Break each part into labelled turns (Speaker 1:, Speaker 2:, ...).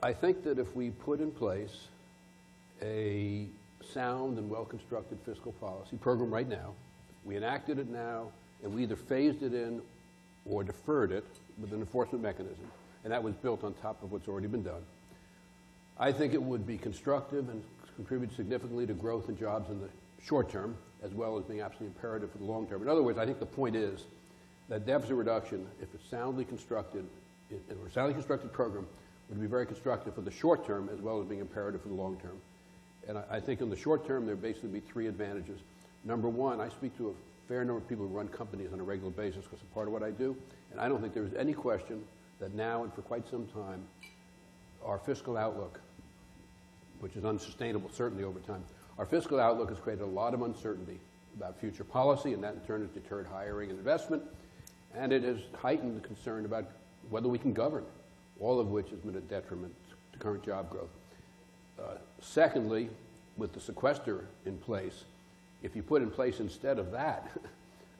Speaker 1: I think that if we put in place a sound and well-constructed fiscal policy program right now, we enacted it now, and we either phased it in or deferred it with an enforcement mechanism, and that was built on top of what's already been done, I think it would be constructive and contribute significantly to growth and jobs in the short term, as well as being absolutely imperative for the long term. In other words, I think the point is that deficit reduction, if it's soundly constructed, or a soundly constructed program, would be very constructive for the short term as well as being imperative for the long term. And I think in the short term, there basically be three advantages. Number one, I speak to a fair number of people who run companies on a regular basis because it's part of what I do, and I don't think there's any question that now and for quite some time, our fiscal outlook, which is unsustainable certainly over time, our fiscal outlook has created a lot of uncertainty about future policy, and that in turn has deterred hiring and investment, and it has heightened the concern about whether we can govern, all of which has been a detriment to current job growth. Secondly, with the sequester in place, if you put in place instead of that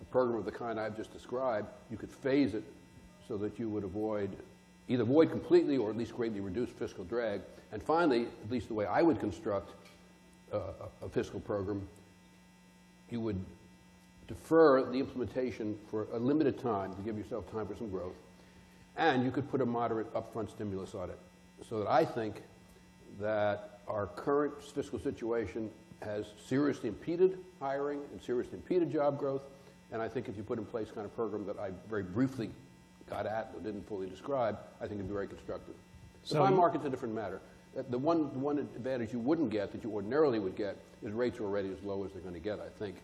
Speaker 1: a program of the kind I've just described, you could phase it so that you would either avoid completely or at least greatly reduce fiscal drag. And finally, at least the way I would construct a fiscal program, you would defer the implementation for a limited time to give yourself time for some growth. And you could put a moderate upfront stimulus on it. So that I think that our current fiscal situation has seriously impeded hiring and seriously impeded job growth. And I think if you put in place the kind of program that I very briefly got at but didn't fully describe, I think it'd be very constructive. The bond market's a different matter. The one advantage you wouldn't get that you ordinarily would get is rates are already as low as they're going to get, I think.